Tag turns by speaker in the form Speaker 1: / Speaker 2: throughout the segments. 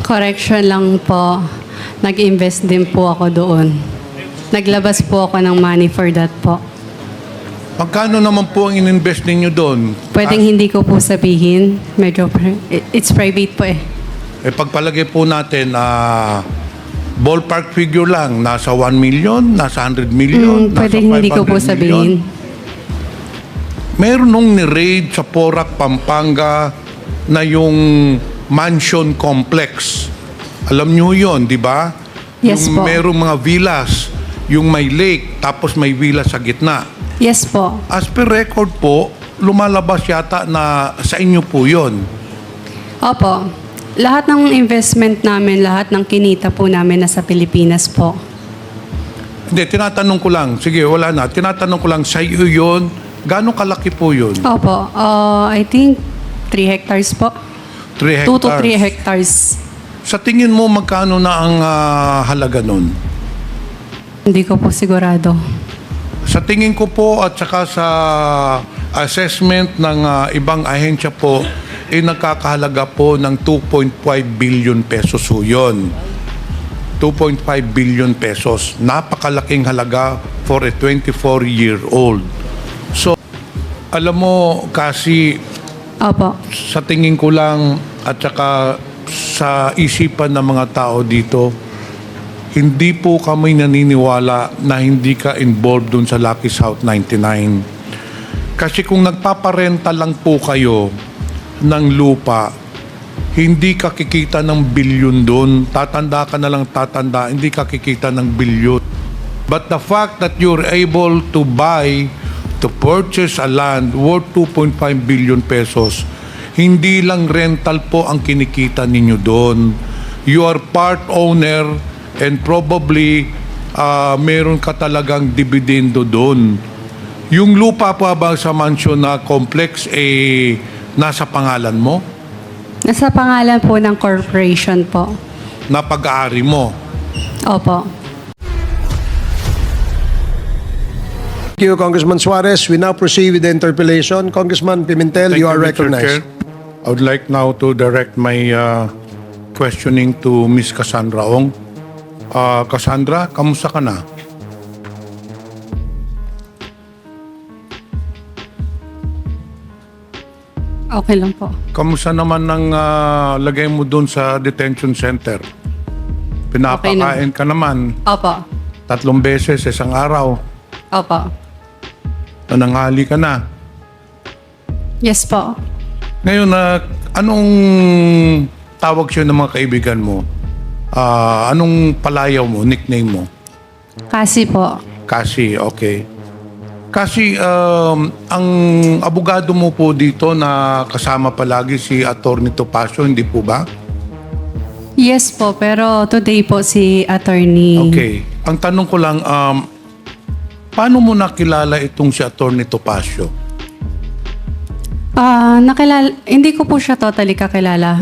Speaker 1: Correction lang po. Nag-invest din po ako doon. Naglabas po ako ng money for that po.
Speaker 2: Magkano naman po ang ininvest ninyo doon?
Speaker 1: Pwedeng hindi ko po sabihin. Medyo, it's private po eh.
Speaker 2: Pagpalagay po natin, ballpark figure lang, nasa 1 million, nasa 100 million, nasa
Speaker 1: Pwedeng hindi ko
Speaker 2: 500
Speaker 1: po
Speaker 2: million.
Speaker 1: sabihin.
Speaker 2: Meron nung ni-raid sa Porac, Pampanga na yung mansion complex. Alam nyo yun, di ba?
Speaker 1: Yes
Speaker 2: yung
Speaker 1: po.
Speaker 2: merong mga villas, yung may lake, tapos may villa sa gitna.
Speaker 1: Yes po.
Speaker 2: As per record po, lumalabas yata na sa inyo po yun.
Speaker 1: Opo. Lahat ng investment namin, lahat ng kinita po namin nasa Pilipinas po.
Speaker 2: Hindi, tinatanong ko lang. Sige, wala na. Tinatanong ko lang, sa iyo yun, gano'ng kalaki po yun?
Speaker 1: Opo. I think 3 hectares po.
Speaker 2: 3
Speaker 1: 2 to
Speaker 2: hectares.
Speaker 1: 3 hectares.
Speaker 2: Sa tingin mo, magkano na ang halaga nun?
Speaker 1: Hindi ko po sigurado.
Speaker 2: Sa tingin ko po at saka sa assessment ng ibang ahensya po, nagkakahalaga po ng 2.5 billion pesos ho yun. 2.5 billion pesos. Napakalaking halaga for a 24-year-old. So, alam mo, kasi
Speaker 1: Opo.
Speaker 2: sa tingin ko lang at saka sa isipan ng mga tao dito, hindi po kami naniniwala na hindi ka involved dun sa Lucky South 99. Kasi kung nagpaparenta lang po kayo ng lupa, hindi ka kikita ng bilyon dun. Tatanda ka na lang tatanda, hindi ka kikita ng bilyon. But the fact that you're able to purchase a land worth 2.5 billion pesos, hindi lang rental po ang kinikita ninyo doon. You are part owner and probably meron ka talagang dividendo doon. Yung lupa pa ba sa mansion na complex nasa pangalan mo?
Speaker 1: Nasa pangalan po ng corporation po.
Speaker 2: Na pag-aari mo?
Speaker 1: Opo.
Speaker 3: Thank you, Congressman Suarez. We now proceed with the interpellation. Congressman Pimentel,
Speaker 2: Thank
Speaker 3: you are
Speaker 2: Mr.
Speaker 3: recognized.
Speaker 2: Chair. I would like now to direct my questioning to Ms. Cassandra Ong. Cassandra, kamusta ka na?
Speaker 1: Okay lang po.
Speaker 2: Kamusta naman ang lagay mo doon sa detention center? Pinapakain ka naman
Speaker 1: Opo.
Speaker 2: 3 beses sa isang araw.
Speaker 1: Opo.
Speaker 2: Nananghali ka na.
Speaker 1: Yes po.
Speaker 2: Ngayon, anong tawag siya ng mga kaibigan mo? Anong palayaw mo, nickname mo?
Speaker 1: Kasi po.
Speaker 2: Kasi, okay. Kasi ang abogado mo po dito na kasama palagi si Atty. Topacio, hindi po ba?
Speaker 1: Yes po, pero today po si attorney.
Speaker 2: Okay. Ang tanong ko lang, paano mo nakilala itong si Atty. Topacio?
Speaker 1: Hindi ko po siya totally kakilala.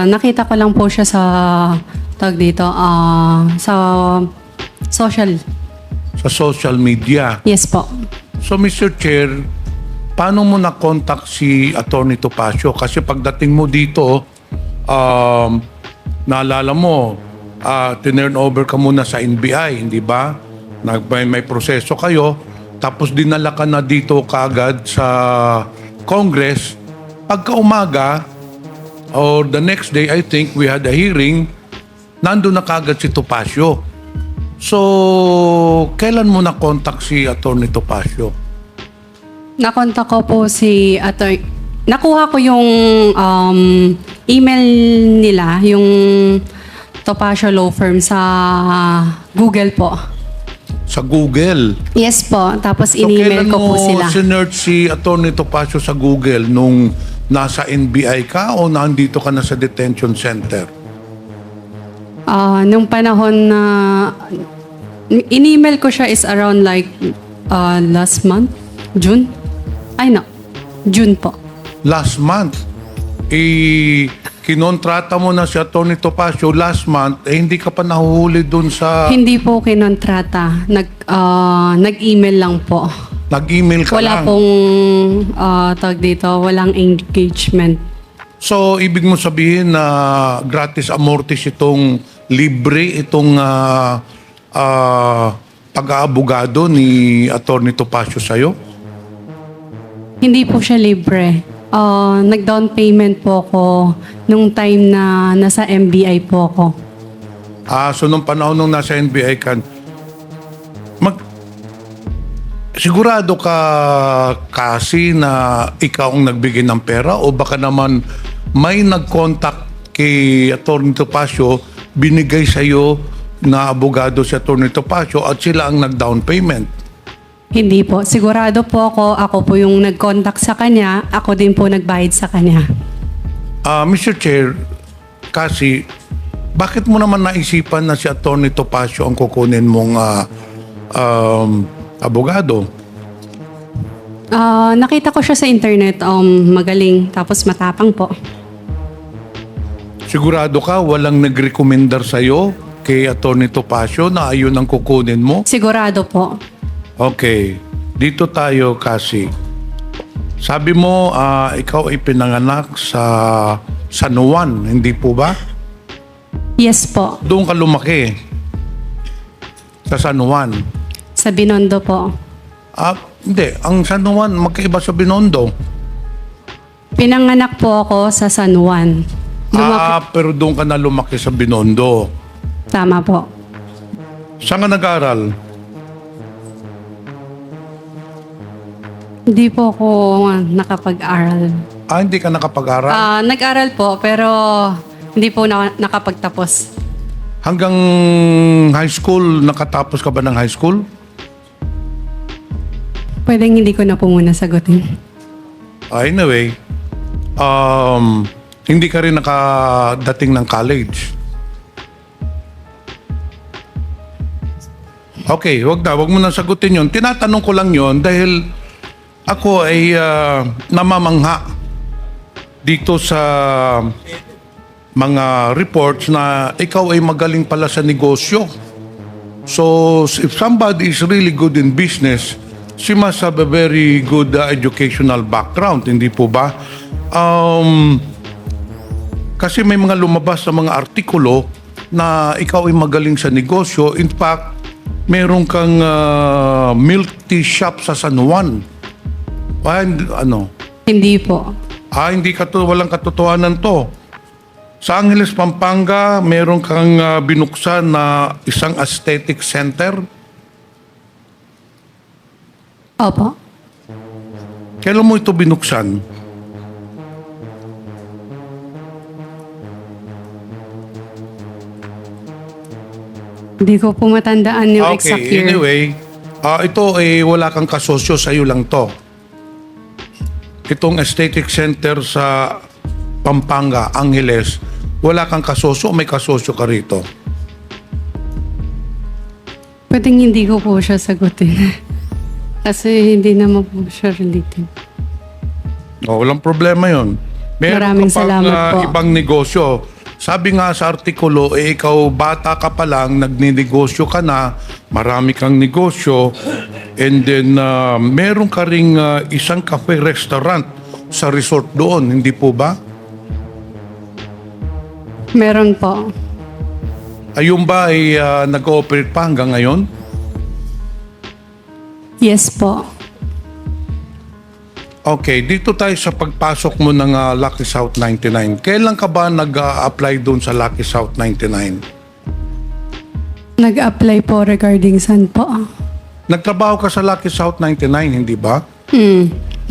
Speaker 1: Nakita ko lang po siya sa sa social.
Speaker 2: Sa social media.
Speaker 1: Yes po.
Speaker 2: So, Mr. Chair, paano mo na-contact si Atty. Topacio? Kasi pagdating mo dito, naalala mo, tinurn over ka muna sa NBI, hindi ba? May proseso kayo, tapos dinala ka na dito kaagad sa Congress. Pagka umaga, or the next day, I think, we had a hearing, nandun na kaagad si Topacio. So, kailan mo na-contact si Atty. Topacio?
Speaker 1: Nakontak ko po si attorney. Nakuha ko yung email nila, yung Topacio Law Firm sa Google po.
Speaker 2: Sa Google?
Speaker 1: Yes po. Tapos
Speaker 2: So,
Speaker 1: in-email ko po
Speaker 2: kailan mo
Speaker 1: sila.
Speaker 2: sinearch si Atty. Topacio sa Google nung nasa NBI ka o nandito ka na sa detention center?
Speaker 1: Nung panahon na in-email ko siya is around like last month, June. June po.
Speaker 2: Last month. Kinontrata mo na si Atty. Topacio last month, hindi ka pa nahuhuli dun sa...
Speaker 1: Hindi po kinontrata. Nag-email lang po.
Speaker 2: Nag-email ka
Speaker 1: Wala
Speaker 2: lang.
Speaker 1: pong walang engagement.
Speaker 2: So, ibig mo sabihin na gratis amortis itong libre, itong pag-aabogado ni Atty. Topacio sa'yo?
Speaker 1: Hindi po siya libre. Nag-down payment po ako nung time na nasa MBI po ako.
Speaker 2: So nung panahon nung nasa NBI ka, sigurado ka kasi na ikaw ang nagbigay ng pera o baka naman may nag-contact kay Atty. Topacio, binigay sa'yo na abogado si Atty. Topacio at sila ang nag-down payment?
Speaker 1: Hindi po. Sigurado po ako po yung nag-contact sa kanya, ako din po nagbayad sa kanya.
Speaker 2: Mr. Chair, kasi bakit mo naman naisipan na si Atty. Topacio ang kukunin mong abogado?
Speaker 1: Nakita ko siya sa internet, magaling, tapos matapang po.
Speaker 2: Sigurado ka walang nag-recommendar sa'yo kay Atty. Topacio na ayun ang kukunin mo?
Speaker 1: Sigurado po.
Speaker 2: Okay. Dito tayo kasi. Sabi mo, ikaw ay pinanganak sa San Juan, hindi po ba?
Speaker 1: Yes po.
Speaker 2: Doon ka lumaki. Sa San Juan.
Speaker 1: Sa Binondo po.
Speaker 2: Hindi. Ang San Juan, magkaiba sa Binondo.
Speaker 1: Pinanganak po ako sa San Juan.
Speaker 2: Pero doon ka na lumaki sa Binondo.
Speaker 1: Tama po.
Speaker 2: Saan ka nag-aral?
Speaker 1: Hindi po ako nakapag-aral.
Speaker 2: Hindi ka nakapag-aral?
Speaker 1: Nag-aral po, pero hindi po nakapagtapos.
Speaker 2: Hanggang high school, nakatapos ka ba ng high school?
Speaker 1: Pwedeng hindi ko na po muna sagutin.
Speaker 2: Anyway, hindi ka rin nakadating ng college. Okay, wag mo na sagutin yun. Tinatanong ko lang yun dahil ako ay namamangha dito sa mga reports na ikaw ay magaling pala sa negosyo. So, if somebody is really good in business, she must have a very good educational background, hindi po ba? Kasi may mga lumabas sa mga artikulo na ikaw ay magaling sa negosyo. In fact, meron kang milk tea shop sa San Juan.
Speaker 1: Hindi po.
Speaker 2: Hindi walang katotohanan to. Sa Angeles, Pampanga, meron kang binuksan na isang aesthetic center.
Speaker 1: Opo.
Speaker 2: Kailan mo ito binuksan?
Speaker 1: Hindi ko po matandaan yung exact
Speaker 2: Okay,
Speaker 1: year.
Speaker 2: anyway, ito ay wala kang kasosyo, sa'yo lang to. Itong aesthetic center sa Pampanga, Angeles, wala kang kasosyo o may kasosyo ka rito?
Speaker 1: Pwedeng hindi ko po siya sagutin. Kasi hindi naman po siya related.
Speaker 2: Walang problema yon.
Speaker 1: Maraming
Speaker 2: ka pang,
Speaker 1: salamat po.
Speaker 2: ibang negosyo. Sabi nga sa artikulo, ikaw bata ka pa lang, nagninegosyo ka na, marami kang negosyo, and then meron ka ring isang cafe-restaurant sa resort doon, hindi po ba?
Speaker 1: Meron po.
Speaker 2: Ayun ba ay nag-ooperate pa hanggang ngayon?
Speaker 1: Yes po.
Speaker 2: Okay, dito tayo sa pagpasok mo ng Lucky South 99. Kailan ka ba nag-apply doon sa Lucky South 99?
Speaker 1: Nag-apply po regarding saan po?
Speaker 2: Nagtrabaho ka sa Lucky South 99, hindi ba?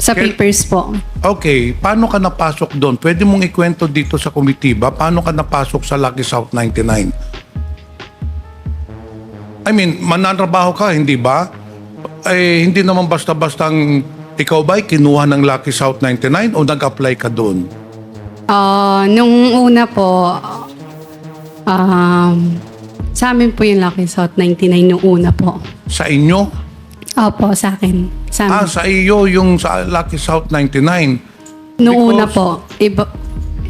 Speaker 1: Sa papers po.
Speaker 2: Okay, paano ka napasok doon? Pwede mong ikwento dito sa komitiba, paano ka napasok sa Lucky South 99? I mean, mananrabaho ka, hindi ba? Hindi naman basta-bastang ikaw ba'y kinuha ng Lucky South 99 o nag-apply ka doon?
Speaker 1: Nung una po, sa amin po yung Lucky South 99 nung una po.
Speaker 2: Sa inyo?
Speaker 1: Opo, sa akin. Sa amin.
Speaker 2: Sa iyo yung sa Lucky South 99.
Speaker 1: Nung una
Speaker 2: Because-
Speaker 1: po.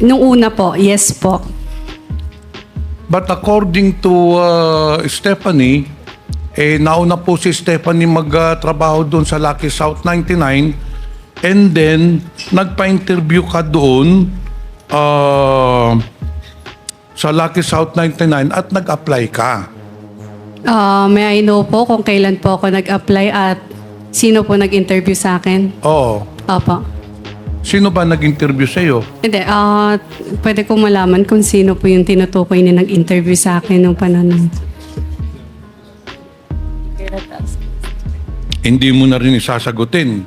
Speaker 1: Nung una po, yes po.
Speaker 2: But according to Stephanie, nauna po si Stephanie magtrabaho doon sa Lucky South 99 and then nagpa-interview ka doon sa Lucky South 99 at nag-apply ka.
Speaker 1: May I know po kung kailan po ako nag-apply at sino po nag-interview sa akin?
Speaker 2: Oo.
Speaker 1: Opo.
Speaker 2: Sino ba nag-interview sa'yo?
Speaker 1: Hindi, pwede ko malaman kung sino po yung tinutukoy na nag-interview sa akin nung panahon.
Speaker 2: Hindi mo na rin isasagutin.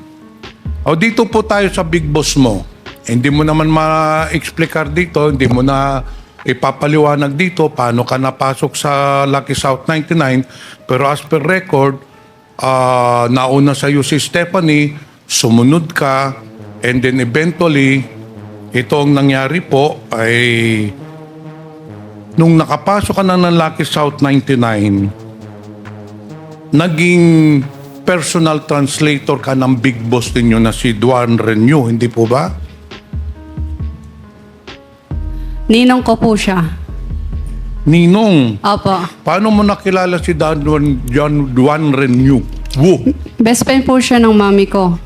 Speaker 2: O dito po tayo sa big boss mo. Hindi mo naman ma-explicar dito, hindi mo na ipapaliwanag dito paano ka napasok sa Lucky South 99. Pero as per record, nauna sa iyo si Stephanie, sumunod ka, and then eventually, ito ang nangyari po ay nung nakapasok ka na ng Lucky South 99, naging personal translator ka ng big boss ninyo na si Duan Renew, hindi po ba?
Speaker 1: Ninong ko po siya.
Speaker 2: Ninong,
Speaker 1: Opo.
Speaker 2: paano mo nakilala si Duan Renew? Woo!
Speaker 1: Best friend po siya ng mami ko.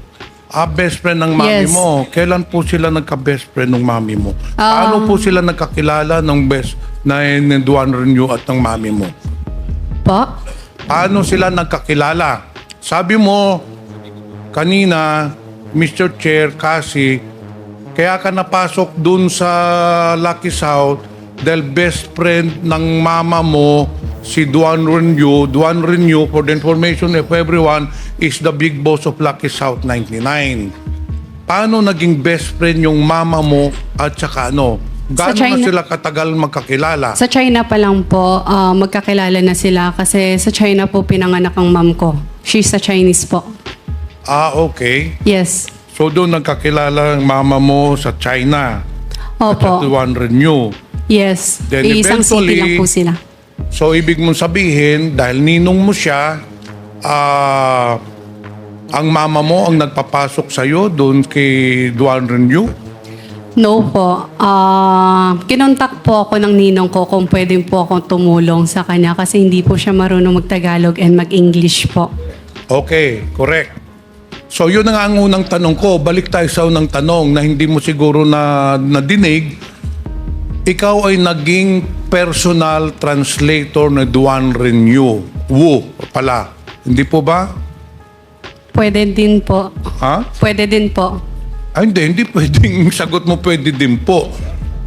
Speaker 2: Best friend ng mami
Speaker 1: Yes.
Speaker 2: mo. Kailan po sila nagka-best friend ng mami mo? Paano po sila nagkakilala ng best na ni Duan Renew at ng mami mo?
Speaker 1: Po?
Speaker 2: Paano sila nagkakilala? Sabi mo kanina, Mr. Chair, kasi kaya ka napasok dun sa Lucky South dahil best friend ng mama mo si Duan Renew. Duan Renew, for the information of everyone, is the big boss of Lucky South 99. Paano naging best friend yung mama mo at saka ano? Gaano na
Speaker 1: China.
Speaker 2: sila katagal magkakilala?
Speaker 1: Sa China pa lang po, magkakilala na sila kasi sa China po pinanganak ang mom ko. She's a Chinese po.
Speaker 2: Okay.
Speaker 1: Yes.
Speaker 2: So doon nagkakilala ang mama mo sa China. At sa
Speaker 1: Opo.
Speaker 2: Duan Renew.
Speaker 1: Yes.
Speaker 2: Then
Speaker 1: Isang city
Speaker 2: eventually-
Speaker 1: lang po sila.
Speaker 2: So, ibig mong sabihin, dahil ninong mo siya, ang mama mo ang nagpapasok sa'yo doon kay Duan Renew?
Speaker 1: No po. Kinontak po ako ng ninong ko kung pwede po akong tumulong sa kanya kasi hindi po siya marunong mag-Tagalog and mag-English po.
Speaker 2: Okay, correct. So, yun na nga ang unang tanong ko. Balik tayo sa unang tanong na hindi mo siguro na nadinig. Ikaw ay naging personal translator na Duan Renew. Wu pala. Hindi po ba?
Speaker 1: Pwede din po.
Speaker 2: Ha?
Speaker 1: Pwede din po.
Speaker 2: Ay, hindi pwedeng sagot mo pwede din po.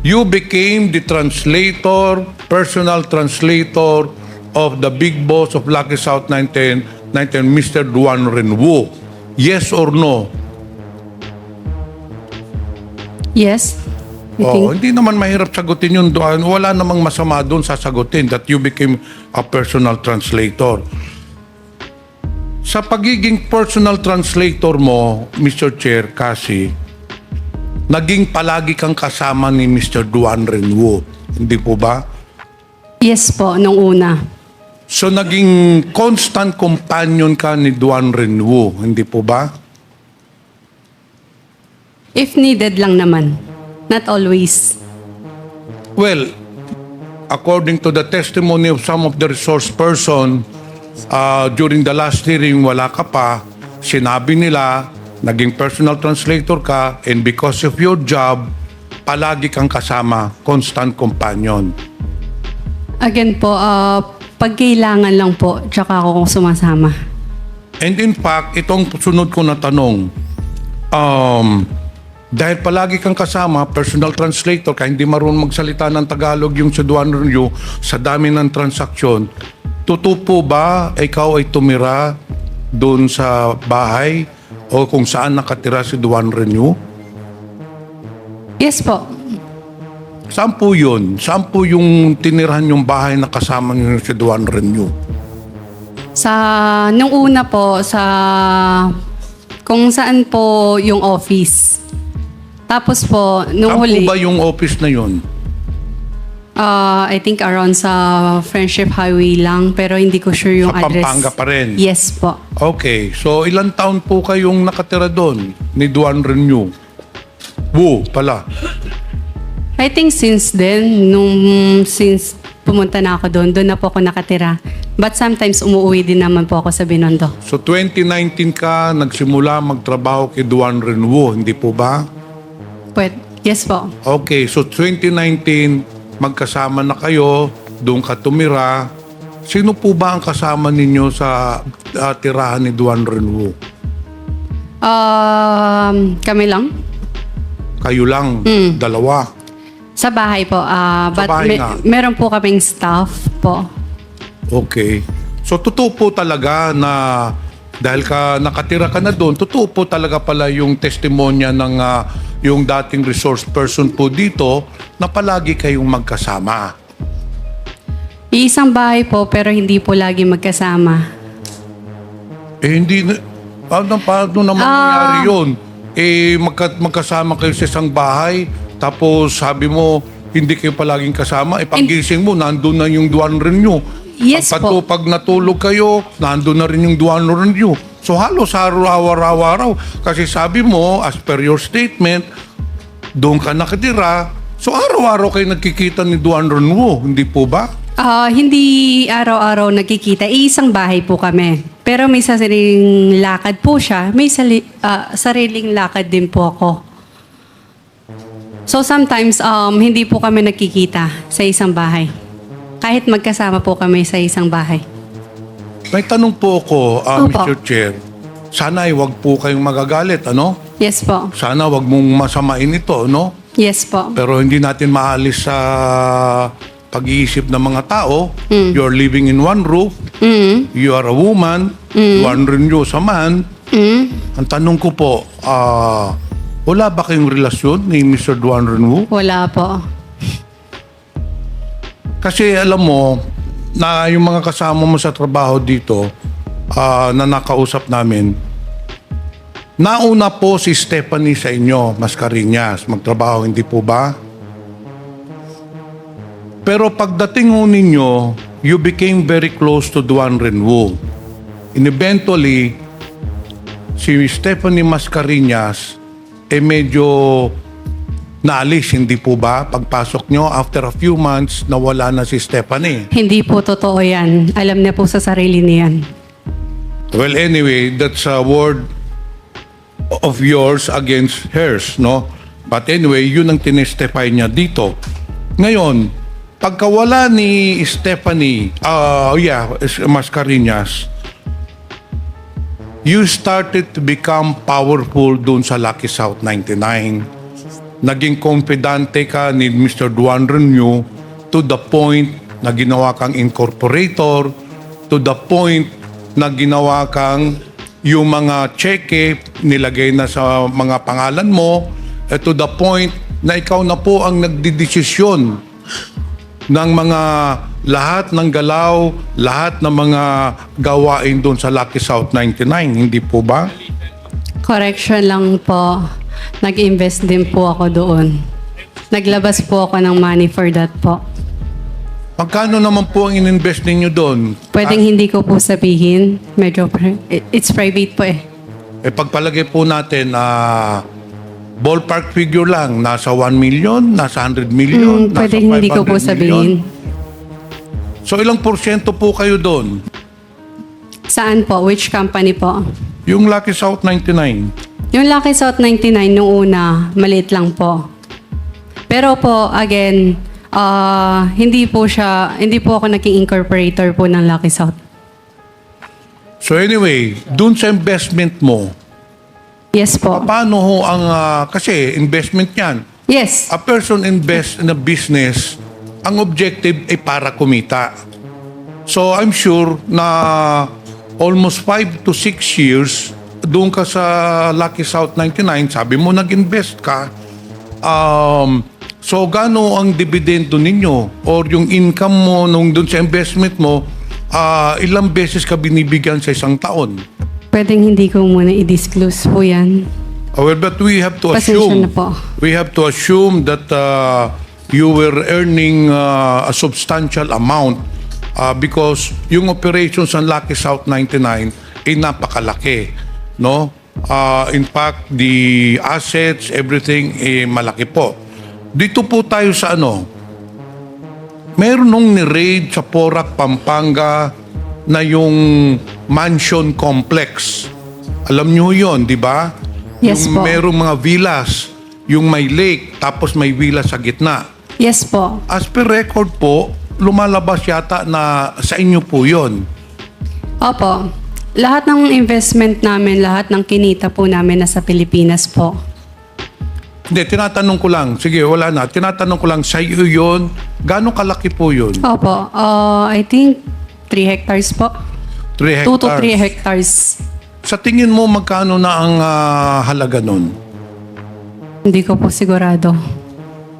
Speaker 2: You became the translator, personal translator of the big boss of Lucky South 19, Mr. Duan Renew. Yes or no?
Speaker 1: Yes? I think.
Speaker 2: Hindi naman mahirap sagutin yun. Duan. Wala namang masama doon sasagutin that you became a personal translator. Sa pagiging personal translator mo, Mr. Chair, kasi naging palagi kang kasama ni Mr. Duan Renew. Hindi po ba?
Speaker 1: Yes po, nung una.
Speaker 2: So naging constant companion ka ni Duan Renew. Hindi po ba?
Speaker 1: If needed lang naman. Not always.
Speaker 2: Well, according to the testimony of some of the resource person, during the last hearing, wala ka pa, sinabi nila, naging personal translator ka, and because of your job, palagi kang kasama, constant companion.
Speaker 1: Again po, pag kailangan lang po, tsaka ako sumasama.
Speaker 2: And in fact, itong sunod ko na tanong, dahil palagi kang kasama, personal translator, kaya hindi marunong magsalita ng Tagalog yung si Duan Renew, sa dami ng transaksyon, totoo po ba ikaw ay tumira doon sa bahay o kung saan nakatira si Duan Renew?
Speaker 1: Yes po.
Speaker 2: Saan po yun? Saan po yung tinirahan yung bahay na kasama niyo si Duan Renew?
Speaker 1: Nung una po, kung saan po yung office. Tapos po, nung
Speaker 2: Saan
Speaker 1: huli,
Speaker 2: po ba yung office na yun?
Speaker 1: I think around sa Friendship Highway lang, pero hindi ko sure yung
Speaker 2: Sa
Speaker 1: address.
Speaker 2: Pampanga pa rin?
Speaker 1: Yes po.
Speaker 2: Okay, so ilang taon po kayong nakatira doon ni Duan Renew? Pala.
Speaker 1: I think since then, since pumunta na ako doon na po ako nakatira. But sometimes umuwi din naman po ako sa Binondo.
Speaker 2: So 2019 ka nagsimula magtrabaho kay Duan Renew, hindi po ba?
Speaker 1: Pwede. Yes po.
Speaker 2: Okay, so 2019, magkasama na kayo, doon ka tumira. Sino po ba ang kasama ninyo sa tirahan ni Duan Renwu?
Speaker 1: Kami lang.
Speaker 2: Kayo lang, dalawa.
Speaker 1: Sa bahay po. But
Speaker 2: bahay nga.
Speaker 1: meron po kaming staff po.
Speaker 2: Okay. So totoo po talaga na dahil ka nakatira ka na doon, totoo po talaga pala yung testimonya ng yung dating resource person po dito na palagi kayong magkasama.
Speaker 1: Iisang bahay po pero hindi po lagi magkasama.
Speaker 2: Hindi na, paano naman nangyari yun? Magkasama kayo sa isang bahay, tapos sabi mo, hindi kayo palaging kasama, pagising mo, nandun na yung Duan Renwu.
Speaker 1: Yes po.
Speaker 2: Pag natulog kayo, nandun na rin yung Duan Renwu. So halos araw-araw. Kasi sabi mo, as per your statement, doon ka nakatira, so araw-araw kayo nagkikita ni Duan Renwu, hindi po ba?
Speaker 1: Hindi araw-araw nagkikita. Iisang bahay po kami. Pero may sariling lakad po siya. May sariling lakad din po ako. So sometimes, hindi po kami nagkikita sa isang bahay. Kahit magkasama po kami sa isang bahay.
Speaker 2: May tanong po ako,
Speaker 1: Opo.
Speaker 2: Mr. Chair. Sana ay wag po kayong magagalit, ano?
Speaker 1: Yes po.
Speaker 2: Sana wag mong masamain ito, no?
Speaker 1: Yes po.
Speaker 2: Pero hindi natin maalis sa pag-iisip ng mga tao. You're living in one roof. You are a woman. Duan Renwu sa man. Ang tanong ko po, wala ba kayong relasyon ni Mr. Duan Renwu?
Speaker 1: Wala po.
Speaker 2: Kasi alam mo, na yung mga kasama mo sa trabaho dito, na nakausap namin, nauna po si Stephanie sa inyo, Mascareñas, magtrabaho, hindi po ba? Pero pagdating ho ninyo, you became very close to Duan Renwu. And eventually, si Stephanie Mascareñas, medyo naalis, hindi po ba? Pagpasok nyo, after a few months, nawala na si Stephanie.
Speaker 1: Hindi po totoo yan. Alam niya po sa sarili niyan.
Speaker 2: Well, anyway, that's a word of yours against hers, no? But anyway, yun ang tinestify niya dito. Ngayon, pagkawala ni Stephanie, Mascareñas, you started to become powerful dun sa Lucky South 99. Naging confidante ka ni Mr. Duan Renwu to the point na ginawa kang incorporator, to the point na ginawa kang yung mga cheque nilagay na sa mga pangalan mo, to the point na ikaw na po ang nagdidesisyon ng mga lahat ng galaw, lahat ng mga gawain doon sa Lucky South 99, hindi po ba?
Speaker 1: Correction lang po. Nag-invest din po ako doon. Naglabas po ako ng money for that po.
Speaker 2: Magkano naman po ang ininvest ninyo doon?
Speaker 1: Pwedeng hindi ko po sabihin. Medyo it's private po eh.
Speaker 2: Pagpalagay po natin, ballpark figure lang, nasa 1 million, nasa 100 million, nasa
Speaker 1: Pwedeng hindi ko
Speaker 2: 500
Speaker 1: po sabihin.
Speaker 2: million. So ilang porsyento po kayo doon?
Speaker 1: Saan po? Which company po?
Speaker 2: Yung Lucky South 99.
Speaker 1: Yung Lucky South 99 nung una, maliit lang po. Pero po, again, hindi po ako naging incorporator po ng Lucky South.
Speaker 2: So anyway, dun sa investment mo,
Speaker 1: Yes po.
Speaker 2: paano ho ang, kasi investment yan.
Speaker 1: Yes.
Speaker 2: A person invest in a business, ang objective ay para kumita. So I'm sure na almost 5 to 6 years, doon ka sa Lucky South 99, sabi mo nag-invest ka, so gaano ang dividendo ninyo or yung income mo nung doon sa investment mo, ilang beses ka binibigyan sa isang taon?
Speaker 1: Pwedeng hindi ko muna i-disclose po yan.
Speaker 2: Well, but we have to
Speaker 1: Pasensya
Speaker 2: assume,
Speaker 1: na po.
Speaker 2: we have to assume that you were earning a substantial amount because yung operations ng Lucky South 99 ay napakalaki. No? In fact, the assets, everything, malaki po. Dito po tayo sa meron nung ni-raid sa Porac, Pampanga na yung mansion complex. Alam nyo yon, di ba?
Speaker 1: Yes
Speaker 2: yung
Speaker 1: po.
Speaker 2: merong mga villas. yung may lake, tapos may villa sa gitna.
Speaker 1: Yes po.
Speaker 2: As per record po, lumalabas yata na sa inyo po yun.
Speaker 1: Opo. Lahat ng investment namin, lahat ng kinita po namin nasa Pilipinas po.
Speaker 2: Hindi, tinatanong ko lang. Sige, wala na. Tinatanong ko lang, sa iyo yun, gano'ng kalaki po yun?
Speaker 1: Opo. I think 3 hectares po.
Speaker 2: 3
Speaker 1: 2 to
Speaker 2: hectares.
Speaker 1: 3 hectares.
Speaker 2: Sa tingin mo, magkano na ang halaga nun?
Speaker 1: Hindi ko po sigurado.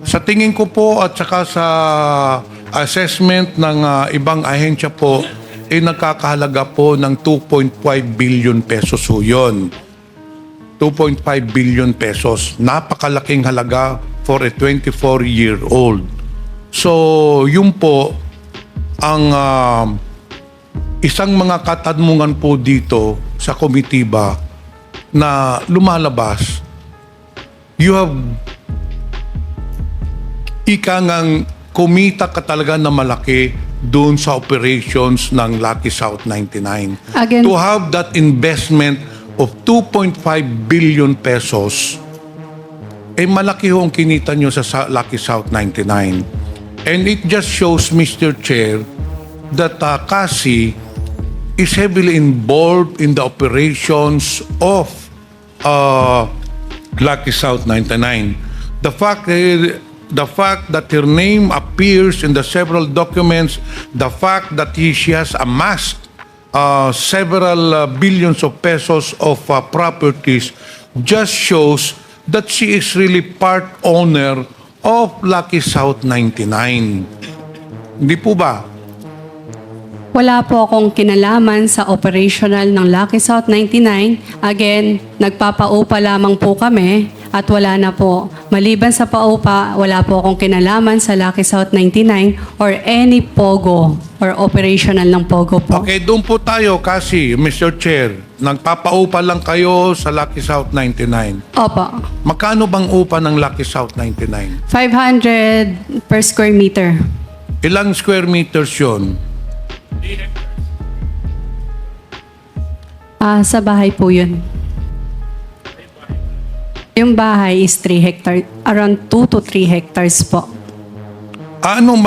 Speaker 2: Sa tingin ko po at saka sa assessment ng ibang ahensya po, nagkakahalaga po ng 2.5 billion pesos po yun. 2.5 billion pesos. Napakalaking halaga for a 24-year-old. So, yun po ang isang mga katanungan po dito sa komitiba na lumalabas. You have ngang kumita ka talaga na malaki doon sa operations ng Lucky South 99.
Speaker 1: Again-
Speaker 2: To have that investment of 2.5 billion pesos, malaki ho ang kinita nyo sa Lucky South 99. And it just shows, Mr. Chair, that Cassie is heavily involved in the operations of Lucky South 99. The fact that her name appears in the several documents, the fact that she has amassed several billions of pesos of properties just shows that she is really part owner of Lucky South 99. Hindi po ba?
Speaker 1: Wala po akong kinalaman sa operational ng Lucky South 99. Again, nagpapaupa lamang po kami at wala na po. Maliban sa paupa, wala po akong kinalaman sa Lucky South 99 or any POGO or operational ng POGO po.
Speaker 2: Okay, doon po tayo kasi, Mr. Chair, nagpapaupa lang kayo sa Lucky South 99.
Speaker 1: Opo.
Speaker 2: Magkano bang upa ng Lucky South 99?
Speaker 1: 500 per square meter.
Speaker 2: Ilang square meters yun?
Speaker 1: Sa bahay po yun. Yung bahay is 3 hectares, around 2 to 3 hectares po.
Speaker 2: Ano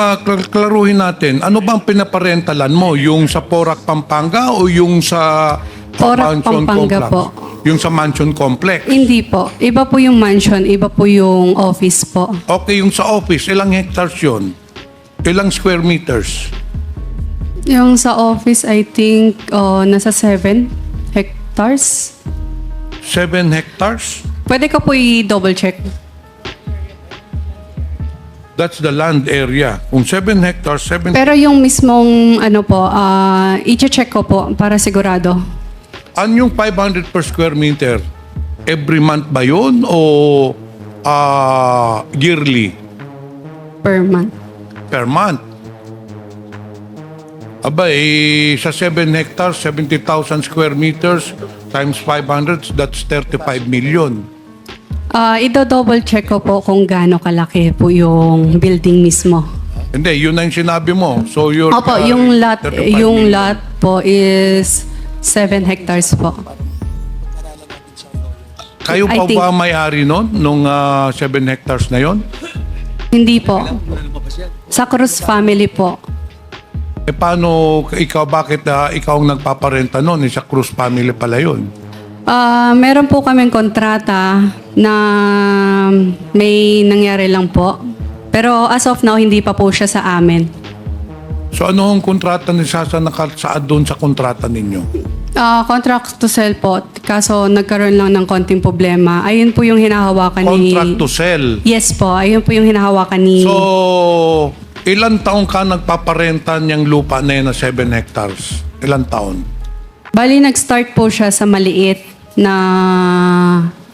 Speaker 2: klaruhin natin? Ano bang pinaparentalan mo? Yung sa Porac, Pampanga o yung sa
Speaker 1: Porac, Pampanga po.
Speaker 2: Yung sa mansion complex?
Speaker 1: Hindi po. Iba po yung mansion, iba po yung office po.
Speaker 2: Okay, yung sa office, ilang hectares yun? Ilang square meters?
Speaker 1: Yung sa office, I think, nasa 7 hectares.
Speaker 2: 7 hectares?
Speaker 1: Pwede ko po i-double check.
Speaker 2: That's the land area. Kung 7 hectares, 7...
Speaker 1: Pero yung mismong, i-check ko po para sigurado.
Speaker 2: Yung 500 per square meter, every month ba yun o yearly?
Speaker 1: Per month.
Speaker 2: Per month? Aba, sa 7 hectares, 70,000 square meters times 500, that's 35 million.
Speaker 1: I-double check ko po kung gaano kalaki po yung building mismo.
Speaker 2: Hindi, yun na yung sinabi mo. So, you're...
Speaker 1: Opo, yung
Speaker 2: 35 million.
Speaker 1: lot po is 7 hectares po.
Speaker 2: Kayo
Speaker 1: I
Speaker 2: pa
Speaker 1: think-
Speaker 2: ba may-ari nun, nung 7 hectares na yon?
Speaker 1: Hindi po. Sa Cruz family po.
Speaker 2: Paano ikaw, bakit ikaw ang nagpaparenta nun? Sa Cruz family pala yun.
Speaker 1: Meron po kaming kontrata na may nangyari lang po. Pero as of now, hindi pa po siya sa amin.
Speaker 2: So ano ang kontrata ni Sasa nakasaad doon sa kontrata ninyo?
Speaker 1: Contract to sell po. Kaso nagkaroon lang ng konting problema. Ayun po yung hinahawakan ni...
Speaker 2: Contract to sell.
Speaker 1: Yes po. Ayun po yung hinahawakan ni...
Speaker 2: So, ilan taong ka nagpaparenta niyang lupa na yun na 7 hectares? Ilan taon?
Speaker 1: Bali, nag-start po siya sa maliit na...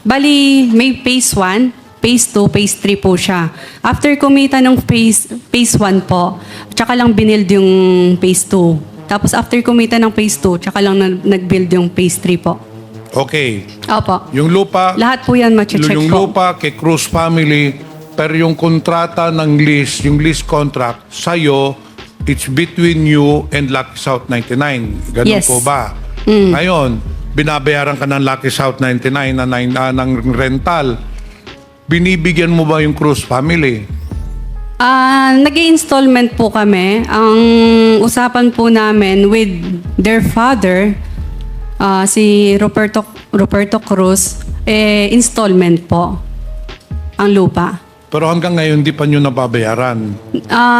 Speaker 1: Bali, may phase 1, phase 2, phase 3 po siya. After kumita ng phase 1 po, tsaka lang binild yung phase 2. Tapos after kumita ng phase 2, tsaka lang nag-build yung phase 3 po.
Speaker 2: Okay.
Speaker 1: Opo.
Speaker 2: Yung lupa...
Speaker 1: Lahat po yan mache-check
Speaker 2: yung
Speaker 1: po.
Speaker 2: lupa kay Cruz family, pero yung kontrata ng lease, yung lease contract, sa'yo, it's between you and Lucky South 99. Ganun
Speaker 1: Yes.
Speaker 2: po ba? Ngayon, binabayaran ka ng Lucky South 99 ng rental. binibigyan mo ba yung Cruz family?
Speaker 1: Nag-i-installment po kami. Ang usapan po namin with their father, si Roberto Cruz, installment po ang lupa.
Speaker 2: Pero hanggang ngayon, di pa nyo nababayaran.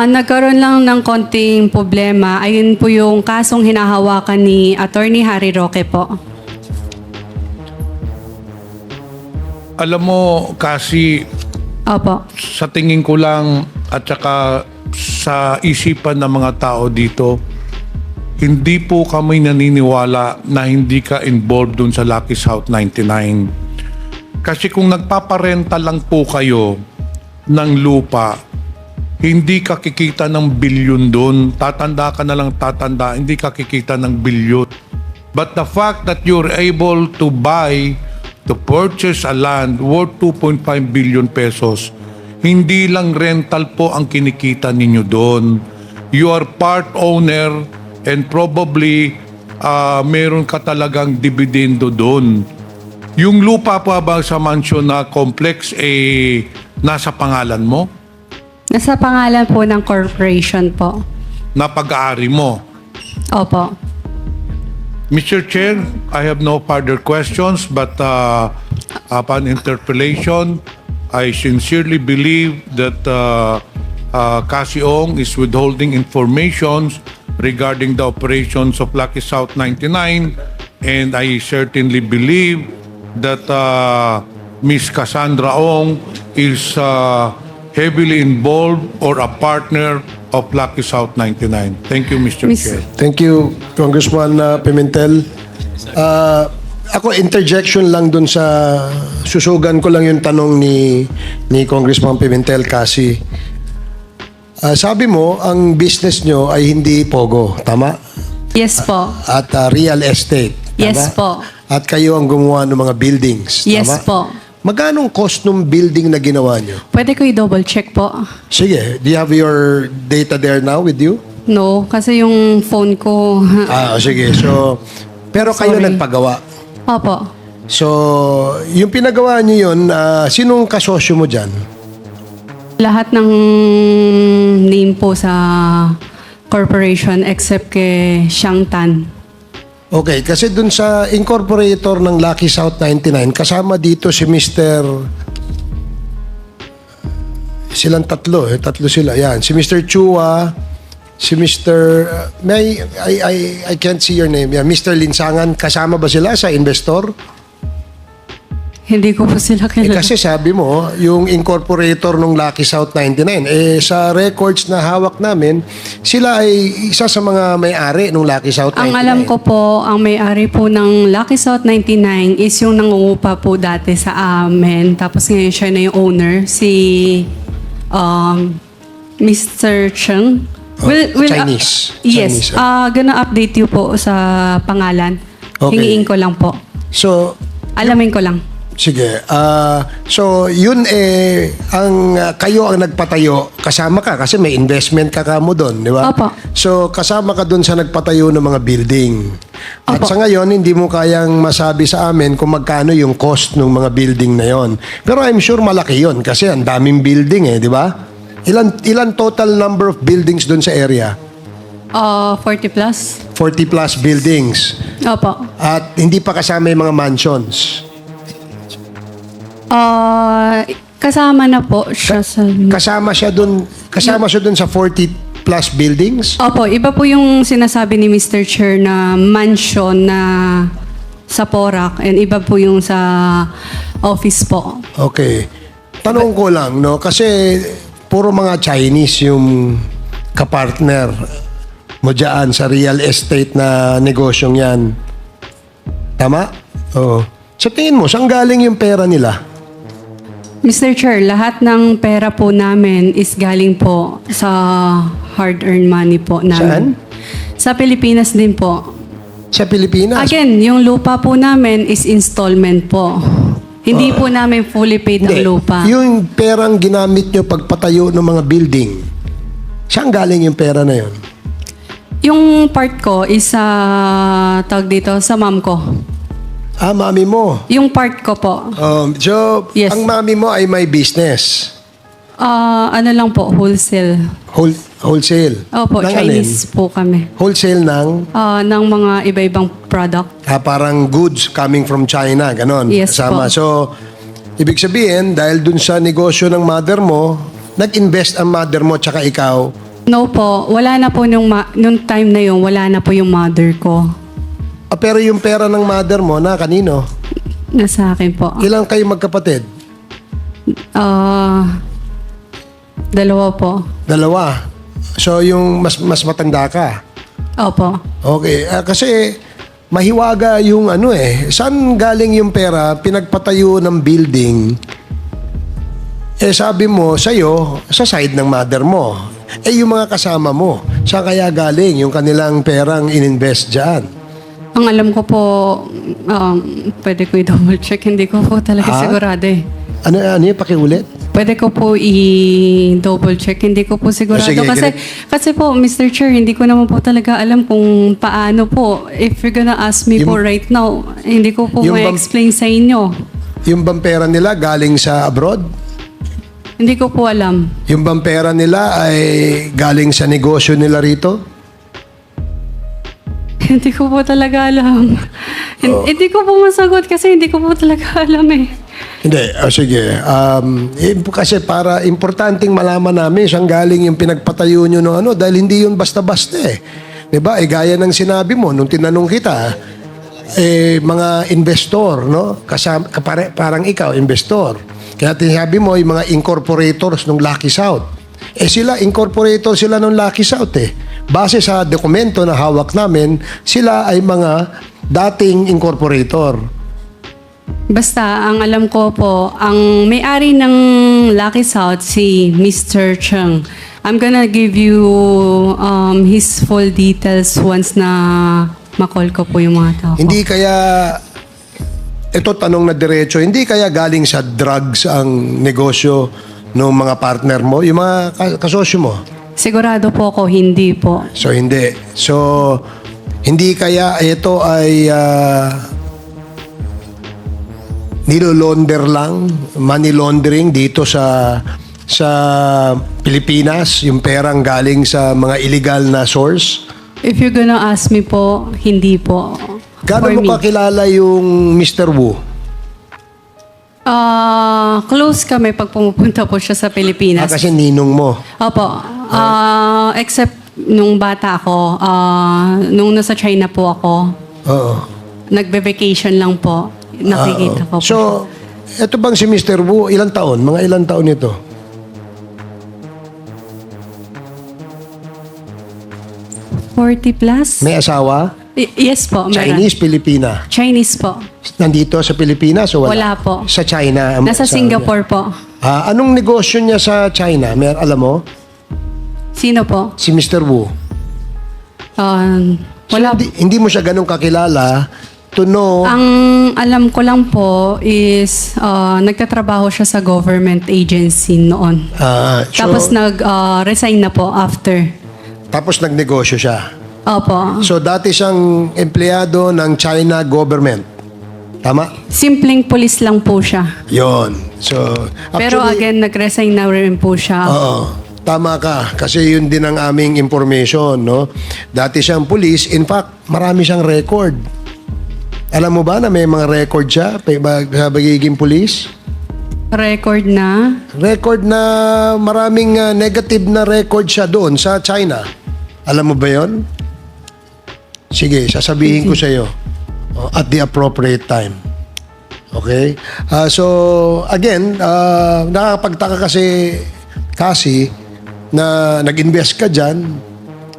Speaker 1: Nagkaroon lang ng konting problema. Ayun po yung kasong hinahawakan ni Attorney Harry Roque po.
Speaker 2: Alam mo, kasi
Speaker 1: Opo.
Speaker 2: sa tingin ko lang at saka sa isipan ng mga tao dito, hindi po kami naniniwala na hindi ka involved dun sa Lucky South 99. Kasi kung nagpaparenta lang po kayo ng lupa, hindi ka kikita ng bilyon dun. Tatanda ka na lang tatanda, hindi ka kikita ng bilyon. But the fact that you're able to purchase a land worth 2.5 billion pesos, hindi lang rental po ang kinikita ninyo doon. You are part owner and probably meron ka talagang dividendo doon. Yung lupa pa ba sa mansion na complex nasa pangalan mo?
Speaker 1: Nasa pangalan po ng corporation po.
Speaker 2: Na pag-aari mo?
Speaker 1: Opo.
Speaker 2: Mr. Chair, I have no further questions, but upon interpellation, I sincerely believe that Cassie Ong is withholding information regarding the operations of Lucky South 99, and I certainly believe that Ms. Cassandra Ong is heavily involved or a partner of Lucky South 99. Thank you, Mr. Chair.
Speaker 3: Thank you, Congressman Pimentel. Ako, interjection lang dun sa susugan ko lang yung tanong ni Congressman Pimentel kasi sabi mo, ang business nyo ay hindi pogo, tama?
Speaker 1: Yes po.
Speaker 3: At real estate, tama?
Speaker 1: Yes po.
Speaker 3: At kayo ang gumawa ng mga buildings, tama?
Speaker 1: Yes po.
Speaker 3: Magkano ang cost ng building na ginawa nyo?
Speaker 1: Pwede ko i-double check po.
Speaker 3: Sige, do you have your data there now with you?
Speaker 1: No, kasi yung phone ko...
Speaker 3: Sige. So, pero kayo
Speaker 1: Sorry.
Speaker 3: nagpagawa.
Speaker 1: Opo.
Speaker 3: So, yung pinagawa niyo yun, sinong kasosyo mo dyan?
Speaker 1: Lahat ng name po sa corporation except kay Xiang Tan.
Speaker 3: Okay, kasi dun sa incorporator ng Lucky South 99, kasama dito si Mr. Silang tatlo, tatlo sila. Yan, si Mr. Chua, si Mr. I can't see your name. Yan, Mr. Linsangan, kasama ba sila sa investor?
Speaker 1: Hindi ko po sila kilala.
Speaker 3: Kasi sabi mo, yung incorporator ng Lucky South 99, sa records na hawak namin, sila ay isa sa mga may-ari ng Lucky South 99.
Speaker 1: Ang alam ko po, ang may-ari po ng Lucky South 99 is yung nangungupa po dati sa amin. Tapos ngayon siya na yung owner, si Mr. Cheng.
Speaker 3: Chinese.
Speaker 1: Yes.
Speaker 3: Chinese.
Speaker 1: Gonna update you po sa pangalan.
Speaker 3: Okay.
Speaker 1: Hingiin ko lang po.
Speaker 3: So,
Speaker 1: Alamin ko lang.
Speaker 3: sige. So, yun kayo ang nagpatayo. Kasama ka kasi may investment ka mo doon, di ba?
Speaker 1: Opo.
Speaker 3: So, kasama ka doon sa nagpatayo ng mga building. At
Speaker 1: Opo.
Speaker 3: sa ngayon, hindi mo kayang masabi sa amin kung magkano yung cost ng mga building na yon. Pero I'm sure malaki yon kasi ang daming building di ba? Ilan total number of buildings doon sa area?
Speaker 1: 40 plus.
Speaker 3: 40 plus buildings.
Speaker 1: Opo.
Speaker 3: At hindi pa kasama yung mga mansions.
Speaker 1: Kasama na po siya sa...
Speaker 3: Kasama siya doon sa 40 plus buildings?
Speaker 1: Opo, iba po yung sinasabi ni Mr. Chair na mansion na sa Porac and iba po yung sa office po.
Speaker 3: Okay. Tanong ko lang, no? Kasi puro mga Chinese yung kapartner mo dyan sa real estate na negosyong yan. Tama? Oo. Sa tingin mo, saan galing yung pera nila?
Speaker 1: Mr. Chair, lahat ng pera po namin is galing po sa hard-earned money po namin. Sa Pilipinas din po.
Speaker 3: Sa Pilipinas?
Speaker 1: Again, yung lupa po namin is installment po. Hindi po namin fully paid ang lupa.
Speaker 3: Yung perang ginamit nyo pagpatayo ng mga building, saan galing yung pera na yun?
Speaker 1: Yung part ko is tawag dito sa mom ko.
Speaker 3: Ah, mami mo.
Speaker 1: Yung part ko po.
Speaker 3: So,
Speaker 1: Yes.
Speaker 3: ang mami mo ay may business.
Speaker 1: Ano lang po, wholesale.
Speaker 3: Wholesale.
Speaker 1: Opo,
Speaker 3: Ng
Speaker 1: Chinese po kami.
Speaker 3: alin? Wholesale ng
Speaker 1: Ng mga iba-ibang product.
Speaker 3: parang goods coming from China, ganon.
Speaker 1: Yes po.
Speaker 3: So, ibig sabihin, dahil dun sa negosyo ng mother mo, nag-invest ang mother mo tsaka ikaw.
Speaker 1: No po, wala na po nung time na yun, wala na po yung mother ko.
Speaker 3: Pero yung pera ng mother mo, na kanino?
Speaker 1: Nasa akin po.
Speaker 3: Ilang kayo magkapatid?
Speaker 1: Dalawa po.
Speaker 3: Dalawa. So, yung mas matanda ka.
Speaker 1: Opo.
Speaker 3: Okay. Kasi, mahiwaga yung ano eh. Saan galing yung pera? Pinagpatayo ng building. Sabi mo, sa'yo, sa side ng mother mo. Yung mga kasama mo, saan kaya galing yung kanilang perang ininvest dyan?
Speaker 1: Ang alam ko po, pwede ko i-double check. Hindi ko po talaga sigurado eh.
Speaker 3: Ano yung pakiulit?
Speaker 1: Pwede ko po i-double check. Hindi ko po sigurado.
Speaker 3: Sige,
Speaker 1: Kasi po, Mr. Chair, hindi ko naman po talaga alam kung paano po. If you're gonna ask me po right now, hindi ko po
Speaker 3: Yung
Speaker 1: may
Speaker 3: bang-
Speaker 1: explain sa inyo.
Speaker 3: Yung bang pera nila galing sa abroad?
Speaker 1: Hindi ko po alam.
Speaker 3: Yung bang pera nila ay galing sa negosyo nila rito?
Speaker 1: Hindi ko po talaga alam. Hindi ko po masagot kasi hindi ko po talaga alam eh.
Speaker 3: Hindi. Sige. Kasi para importanteng malaman namin saan galing yung pinagpatayo nyo ng ano dahil hindi yun basta-basta eh. Diba? Gaya ng sinabi mo nung tinanong kita, mga investor, no? Parang ikaw, investor. Kaya tinasabi mo, yung mga incorporators ng Lucky South. Incorporator sila ng Lucky South eh. Base sa dokumento na hawak namin, sila ay mga dating incorporator.
Speaker 1: Basta, ang alam ko po, ang may-ari ng Lucky South, si Mr. Cheng. I'm gonna give you his full details once na makall ko po yung mga tao.
Speaker 3: Hindi kaya, ito tanong na diretso, hindi kaya galing sa drugs ang negosyo ng mga partner mo, yung mga kasosyo mo?
Speaker 1: Sigurado po ako, hindi po.
Speaker 3: So, hindi. So, hindi kaya ito ay nilolonder lang, money laundering dito sa Pilipinas, yung perang galing sa mga illegal na source?
Speaker 1: If you're gonna ask me po, hindi po.
Speaker 3: Gano'n mo kakilala yung Mr. Wu?
Speaker 1: Close kami pag pumupunta po siya sa Pilipinas.
Speaker 3: Kasi ninong mo.
Speaker 1: Opo. Except nung bata ako, nung nasa China po ako,
Speaker 3: Oo.
Speaker 1: nagbe-vacation lang po. Nakikita ko po.
Speaker 3: So, eto bang si Mr. Wu, ilang taon? Mga ilang taon ito?
Speaker 1: siya. 40 plus?
Speaker 3: May asawa?
Speaker 1: Yes po, meron.
Speaker 3: Chinese, Pilipina.
Speaker 1: Chinese po.
Speaker 3: Nandito sa Pilipinas o wala?
Speaker 1: Wala po.
Speaker 3: Sa China?
Speaker 1: Nasa Singapore po.
Speaker 3: Anong negosyo niya sa China? Alam mo?
Speaker 1: Sino po?
Speaker 3: Si Mr. Wu.
Speaker 1: Wala.
Speaker 3: Hindi mo siya ganun kakilala to know.
Speaker 1: Ang alam ko lang po is nagtatrabaho siya sa government agency noon. Tapos nag-resign na po after.
Speaker 3: Tapos nagnegosyo siya.
Speaker 1: Opo.
Speaker 3: So dati siyang empleyado ng China government. Tama?
Speaker 1: Simpleng pulis lang po siya.
Speaker 3: Yon. So,
Speaker 1: Pero again, nag-resign na rin po siya.
Speaker 3: Oo. Tama ka. Kasi yun din ang aming information, no? Dati siyang pulis. In fact, marami siyang record. Alam mo ba na may mga record siya sa pagiging pulis?
Speaker 1: Record na?
Speaker 3: Record na maraming negative na record siya doon sa China. Alam mo ba yon? Sige, sasabihin ko sa iyo at the appropriate time. Okay? So, again, nakakapagtaka kasi na nag-invest ka dyan,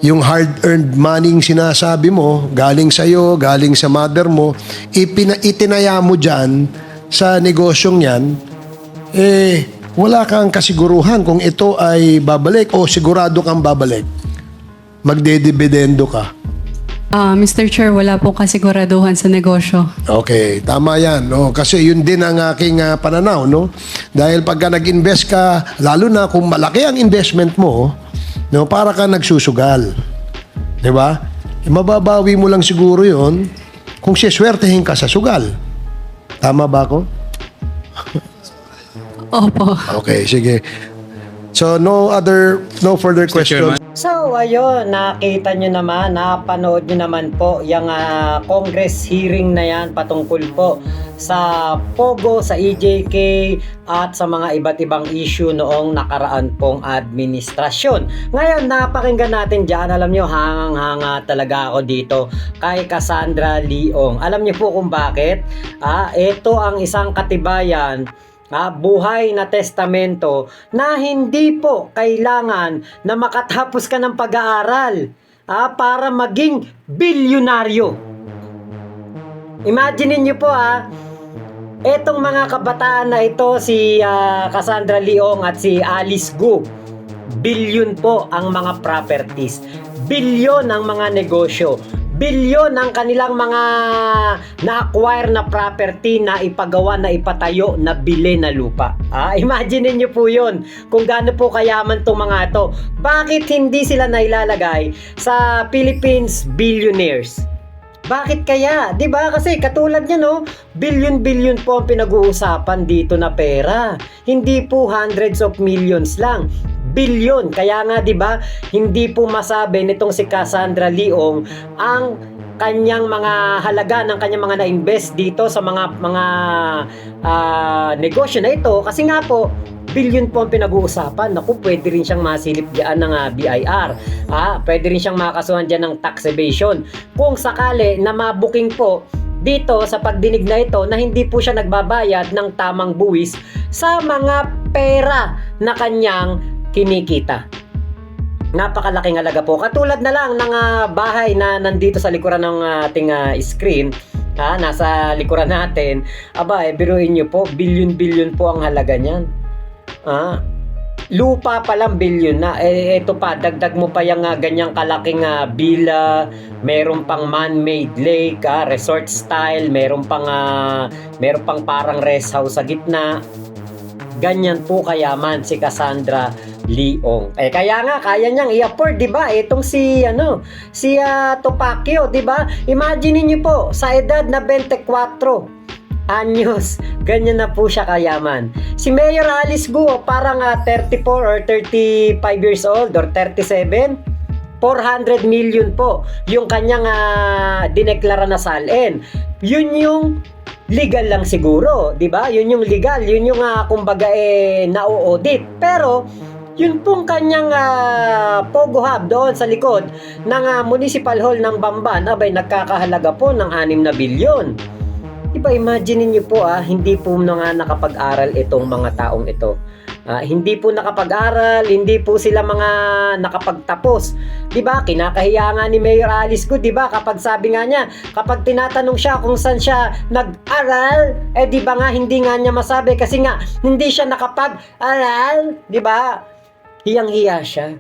Speaker 3: yung hard-earned money sinasabi mo, galing sa'yo, galing sa mother mo, itinaya mo dyan sa negosyong yan, wala kang kasiguruhan kung ito ay babalik o sigurado kang babalik. Magdedibidendo ka.
Speaker 1: Mr. Chair, wala po kasiguraduhan sa negosyo.
Speaker 3: Okay, tama yan. No? Kasi yun din ang aking pananaw. No? Dahil pagka nag-invest ka, lalo na kung malaki ang investment mo, no, para ka nagsusugal. Di ba? Mababawi mo lang siguro yun kung siswertehin ka sa sugal. Tama ba ako?
Speaker 1: Opo.
Speaker 3: Okay, sige. So, no further questions.
Speaker 4: So, ayun, nakita nyo naman, napanood nyo naman po yung Congress hearing na yan patungkol po sa POGO, sa EJK at sa mga iba't ibang issue noong nakaraan pong administrasyon. Ngayon, napakinggan natin dyan, alam nyo, hangang-hanga talaga ako dito kay Cassandra Leong. Alam nyo po kung bakit? Ito ang isang katibayan, buhay na testamento na hindi po kailangan na makatapos ka ng pag-aaral para maging bilyonaryo. Imagine niyo po etong mga kabataan na ito, si Cassandra Leong at si Alice Gu, bilyon po ang mga properties, bilyon ang mga negosyo, bilyon ang kanilang mga na-acquire na property na ipagawa, na ipatayo, na bili na lupa. Imagine niyo po yun, kung gaano po kayaman itong mga ito. Bakit hindi sila nailalagay sa Philippines Billionaires? Bakit kaya? 'Di ba? Kasi katulad niya, no, billion po ang pinag-uusapan dito na pera. Hindi po hundreds of millions lang. Billion. Kaya nga 'di ba, hindi po masabi nitong si Cassandra Leong ang kanyang mga halaga ng kanyang mga na-invest dito sa mga negosyo na ito, kasi nga po billion po ang pinag-uusapan. Naku, pwede rin siyang masilip diyan ng BIR. Pwede rin siyang makasuhan diyan ng tax evasion. Kung sakali na mabuking po dito sa pagdinig na ito na hindi po siya nagbabayad ng tamang buwis sa mga pera na kanyang kinikita. Napakalaking halaga po. Katulad na lang ng bahay na nandito sa likuran ng ating screen. Nasa likuran natin. Biruin nyo po, billion po ang halaga niyan. Lupa pa lang billion na. Ito pa, dagdag mo pa yung ganyang kalaking villa, meron pang man-made lake, resort style, meron pang parang rest house sa gitna. Ganyan po kayaman si Cassandra Leong. Kaya nga kaya niyang i-afford, 'di ba? Itong si Tupacchio, 'di ba? Imagine niyo po, sa edad na 24 anyos, ganyan na po siya kayaman. Si Mayor Alice Gu, parang 34 or 35 years old or 37, 400 million po yung kanyang dineklara na salin. Yun yung legal lang siguro, 'di ba? Yun yung legal, yun yung kumbaga na-audit. Pero yun pong kanyang Pogo Hub doon sa likod ng Municipal Hall ng Bamban, nagkakahalaga po ng 6 na bilyon. Diba, imagine niyo po hindi po nakapag-aral itong mga taong ito. Hindi po nakapag-aral, hindi po sila mga nakapagtapos. 'Di ba? Kinakahiya nga ni Mayor Alice Gu, 'di ba? Kapag sabi nga niya, kapag tinatanong siya kung saan siya nag-aral, 'di ba nga hindi nga niya masabi kasi nga hindi siya nakapag-aral, 'di ba? Hiyang-hiya siya.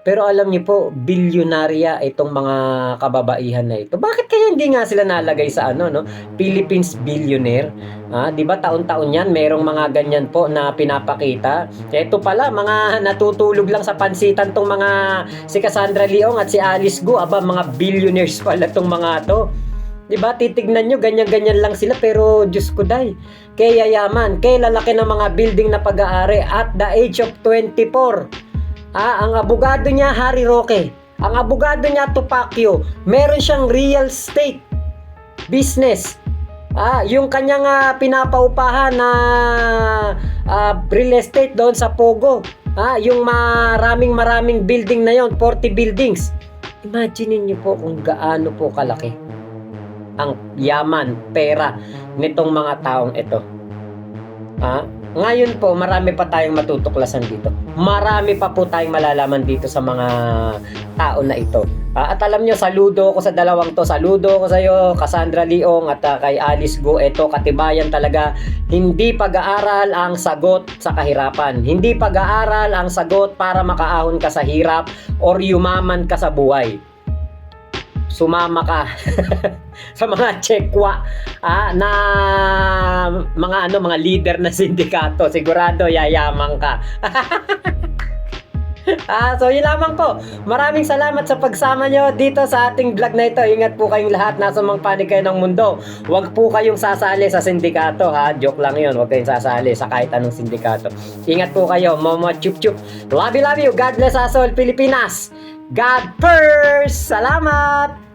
Speaker 4: Pero alam niyo po, bilyonarya itong mga kababaihan na ito. Bakit kaya hindi nga sila nalagay sa Philippines Billionaire? 'Di ba taon-taon 'yan, merong mga ganyan po na pinapakita. Ito pala, mga natutulog lang sa pansitan tong mga si Cassandra Leong at si Alice Gu, mga billionaires pala tong mga to. 'Di ba? Titignan nyo, ganyan-ganyan lang sila, pero Diyos ko day, kaya yaman, kaya lalaki ng mga building na pag-aari at the age of 24. Ang abogado niya, Harry Roque. Ang abogado niya, Tupacchio. Meron siyang real estate business. Yung kanyang pinapaupahan na real estate doon sa Pogo. Yung maraming building na yon, 40 buildings. Imagine niyo po kung gaano po kalaki ang yaman, pera nitong mga taong ito. Ngayon po, marami pa tayong matutuklasan dito. Marami pa po tayong malalaman dito sa mga tao na ito. At alam nyo, saludo ko sa dalawang to. Saludo ko sa iyo, Cassandra Leong, at kay Alice Gu. Ito, katibayan talaga. Hindi pag-aaral ang sagot sa kahirapan. Hindi pag-aaral ang sagot para makaahon ka sa hirap or yumaman ka sa buhay. Sumama ka sa mga tsekwa na mga leader na sindikato, sigurado yayaman ka. So yun lamang po. Maraming salamat sa pagsama nyo dito sa ating vlog na ito. Ingat po kayong lahat. Nasa mang panig kayo ng mundo. Huwag po kayong sasali sa sindikato, ha? Joke lang yun. Huwag kayong sasali sa kahit anong sindikato. Ingat po kayo. Momo chup chup. Love you, love you. God bless us all, Pilipinas. God first. Salamat.